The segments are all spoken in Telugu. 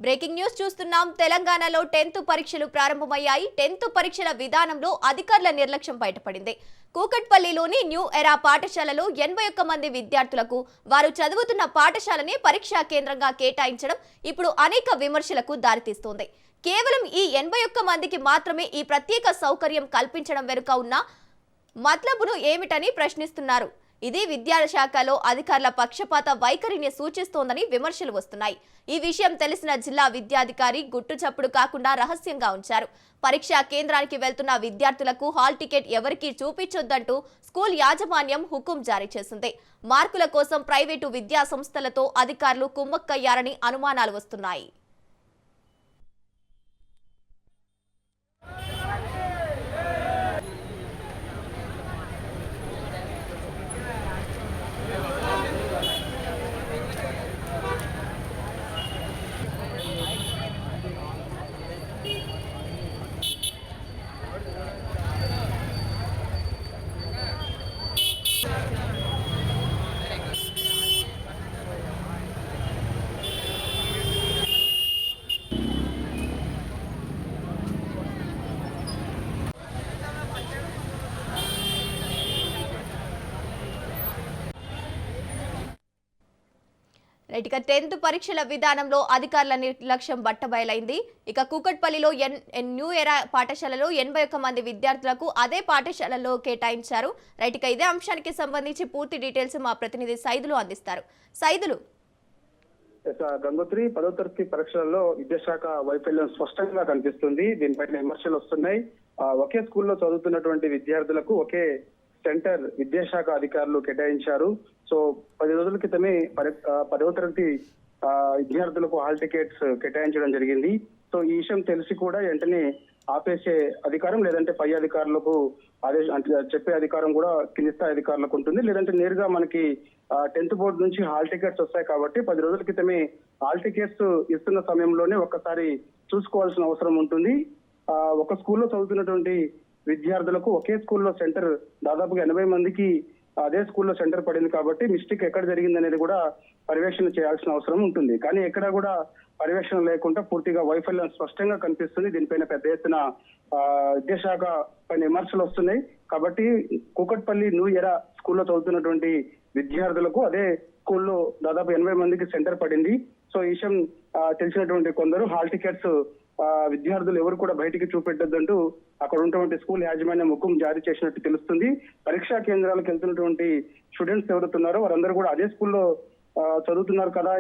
బ్రేకింగ్ న్యూస్ చూస్తున్నాం. తెలంగాణలో 10th పరీక్షలు ప్రారంభమయ్యాయి. 10th పరీక్షల విధానంలో అధికారుల నిర్లక్ష్యం బయటపడింది. కూకట్పల్లిలోని న్యూ ఎరా పాఠశాలలో 81 మంది విద్యార్థులకు వారు చదువుతున్న పాఠశాలని పరీక్షా కేంద్రంగా కేటాయించడం ఇప్పుడు అనేక విమర్శలకు దారితీస్తోంది. కేవలం ఈ 81 మందికి మాత్రమే ఈ ప్రత్యేక సౌకర్యం కల్పించడం వెనుక ఉన్న మతలబును ఏమిటని ప్రశ్నిస్తున్నారు. ఇది విద్యాశాఖలో అధికారుల పక్షపాత వైఖరిని సూచిస్తోందని విమర్శలు వస్తున్నాయి. ఈ విషయం తెలిసిన జిల్లా విద్యాధికారి గుట్టు చప్పుడు కాకుండా రహస్యంగా ఉంచారు. పరీక్షా కేంద్రానికి వెళ్తున్న విద్యార్థులకు హాల్ టికెట్ ఎవరికీ చూపించొద్దంటూ స్కూల్ యాజమాన్యం హుకుం జారీ చేసింది. మార్కుల కోసం ప్రైవేటు విద్యా సంస్థలతో అధికారులు కుమ్మక్కయ్యారని అనుమానాలు వస్తున్నాయి. ఇక 10th పరీక్షల విధానంలో అధికారుల నిర్లక్ష్యం బట్టబయలైంది. ఇక కూకట్పల్లిలో న్యూ ఎరా పాఠశాలలో 81 మంది విద్యార్థులకు అదే పాఠశాలలో కేటాయించారు. ఇక ఇదే అంశానికి సంబంధించి పూర్తి డీటెయిల్స్ మా ప్రతినిధి సైదులు అందిస్తారు. సైదులు గంగోత్రి 10వ తరగతి పరీక్షలలో విద్యాశాఖ వైఫల్యం స్పష్టంగా కనిపిస్తుంది. దీనిపైన విమర్శలు వస్తున్నాయి. ఒకే స్కూల్లో చదువుతున్నటువంటి విద్యార్థులకు ఒకే సెంటర్ విద్యాశాఖ అధికారులు కేటాయించారు. సో 10 రోజుల క్రితమే 10వ తరగతి విద్యార్థులకు హాల్ టికెట్స్ కేటాయించడం జరిగింది. సో ఈ విషయం తెలిసి కూడా వెంటనే ఆపేసే అధికారం లేదంటే పై అధికారులకు చెప్పే అధికారం కూడా కింది స్థాయి అధికారులకు ఉంటుంది. లేదంటే నేరుగా మనకి 10th బోర్డు నుంచి హాల్ టికెట్స్ వస్తాయి కాబట్టి 10 రోజుల క్రితమే హాల్ టికెట్స్ ఇస్తున్న సమయంలోనే ఒక్కసారి చూసుకోవాల్సిన అవసరం ఉంటుంది. ఒక స్కూల్లో చదువుతున్నటువంటి విద్యార్థులకు ఒకే స్కూల్లో సెంటర్ దాదాపుగా 80 మందికి అదే స్కూల్లో సెంటర్ పడింది కాబట్టి మిస్టేక్ ఎక్కడ జరిగింది అనేది కూడా పర్యవేక్షణ చేయాల్సిన అవసరం ఉంటుంది. కానీ ఎక్కడ కూడా పర్యవేక్షణ లేకుండా పూర్తిగా వైఫల్యం స్పష్టంగా కనిపిస్తుంది. దీనిపైన పెద్ద ఎత్తున విద్యాశాఖ పైన విమర్శలు వస్తున్నాయి. కాబట్టి కూకట్పల్లి న్యూ ఎరా స్కూల్లో చదువుతున్నటువంటి విద్యార్థులకు అదే స్కూల్లో దాదాపు 80 మందికి సెంటర్ పడింది. సో ఈ విషయం తెలిసినటువంటి కొందరు హాల్ టికెట్స్ విద్యార్థులు ఎవరు కూడా బయటికి చూపెట్టొద్దంటూ అక్కడ ఉన్నటువంటి స్కూల్ యాజమాన్యం హుకుం జారీ చేసినట్టు తెలుస్తుంది. పరీక్షా కేంద్రాలకు వెళ్తున్నటువంటి స్టూడెంట్స్ ఎవరుతున్నారో వారందరూ కూడా అదే స్కూల్లో చదువుతున్నారు కదా,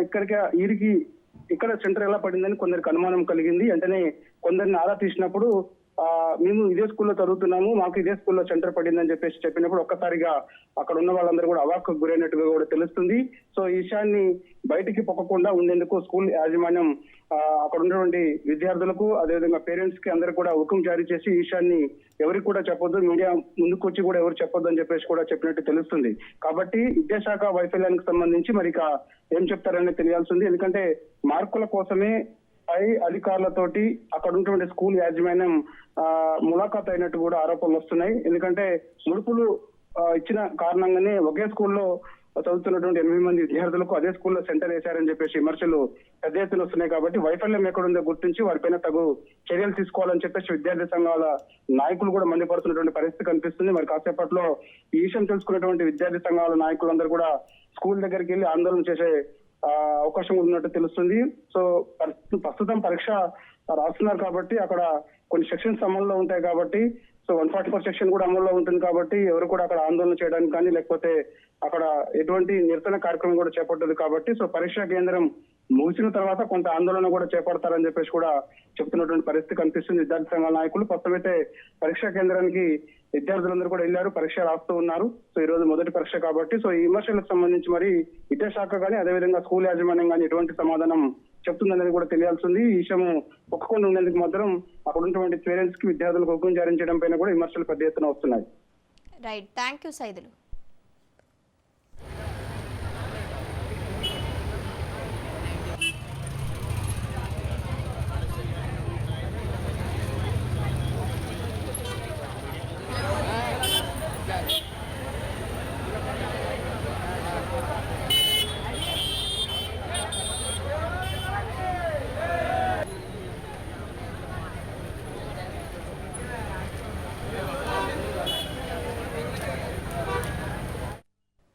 ఇక్కడ సెంటర్ ఎలా పడిందని కొందరికి అనుమానం కలిగింది. వెంటనే కొందరిని ఆరా తీసినప్పుడు మేము ఇదే స్కూల్లో చదువుతున్నాము, మాకు ఇదే స్కూల్లో సెంటర్ పడిందని చెప్పినప్పుడు ఒక్కసారిగా అక్కడ ఉన్న వాళ్ళందరూ కూడా అవాక్కు గురైనట్టుగా కూడా తెలుస్తుంది. సో ఈ విషయాన్ని బయటికి పొక్కకుండా ఉండేందుకు స్కూల్ యాజమాన్యం అక్కడ ఉన్నటువంటి విద్యార్థులకు అదేవిధంగా పేరెంట్స్ కి అందరూ కూడా హుకుం జారీ చేసి ఈ విషయాన్ని ఎవరికి కూడా చెప్పొద్దు, మీడియా ముందుకు వచ్చి కూడా ఎవరు చెప్పొద్దు అని కూడా చెప్పినట్టు తెలుస్తుంది. కాబట్టి విద్యాశాఖ వైఫల్యానికి సంబంధించి మరి ఏం చెప్తారని తెలియాల్సింది. ఎందుకంటే మార్కుల కోసమే పై అధికారులతోటి అక్కడ ఉన్నటువంటి స్కూల్ యాజమాన్యం ములాఖాత్ అయినట్టు కూడా ఆరోపణలు వస్తున్నాయి. ఎందుకంటే ముడుపులు ఇచ్చిన కారణంగానే ఒకే స్కూల్లో చదువుతున్నటువంటి 80 మంది విద్యార్థులకు అదే స్కూల్లో సెంటర్ వేశారని విమర్శలు పెద్ద ఎత్తున వస్తున్నాయి. కాబట్టి వైఫల్యం ఎక్కడుందో గుర్తించి వారిపైన తగు చర్యలు తీసుకోవాలని విద్యార్థి సంఘాల నాయకులు కూడా మండిపడుతున్నటువంటి పరిస్థితి కనిపిస్తుంది. మరి కాసేపట్లో ఈ విషయం తెలుసుకున్నటువంటి విద్యార్థి సంఘాల నాయకులందరూ కూడా స్కూల్ దగ్గరికి వెళ్లి ఆందోళన చేసే అవకాశం ఉన్నట్టు తెలుస్తుంది. సో ప్రస్తుతం పరీక్ష రాస్తున్నారు కాబట్టి అక్కడ కొన్ని సెక్షన్స్ అమల్లో ఉంటాయి కాబట్టి సో 144 సెక్షన్ కూడా అమల్లో ఉంటుంది కాబట్టి ఎవరు కూడా అక్కడ ఆందోళన చేయడానికి కానీ లేకపోతే అక్కడ ఎటువంటి నిరసన కార్యక్రమం కూడా చేపట్టదు కాబట్టి సో పరీక్షా కేంద్రం ముగిసిన తర్వాత కొంత ఆందోళన కూడా చేపడతారని కూడా చెప్తున్నటువంటి పరిస్థితి కనిపిస్తుంది. విద్యార్థి సంఘాల నాయకులు ప్రస్తుతమైతే పరీక్షా కేంద్రానికి విద్యార్థులందరూ కూడా వెళ్ళారు, పరీక్ష రాస్తూ ఉన్నారు. సో ఈ రోజు మొదటి పరీక్ష కాబట్టి సో ఈ విమర్శలకు సంబంధించి మరి విద్యాశాఖ కానీ అదేవిధంగా స్కూల్ యాజమాన్యం కానీ ఎటువంటి సమాధానం చెప్తుందనేది కూడా తెలియాల్సింది. ఈ విషయం ఒప్పుకొని ఉండేందుకు మాత్రం అక్కడ ఉన్నటువంటి పేరెంట్స్ కి విద్యార్థులకు హుకుం జారీ చేయడం పైన కూడా విమర్శలు పెద్ద ఎత్తున వస్తున్నాయి. Right, thank you Saidulu.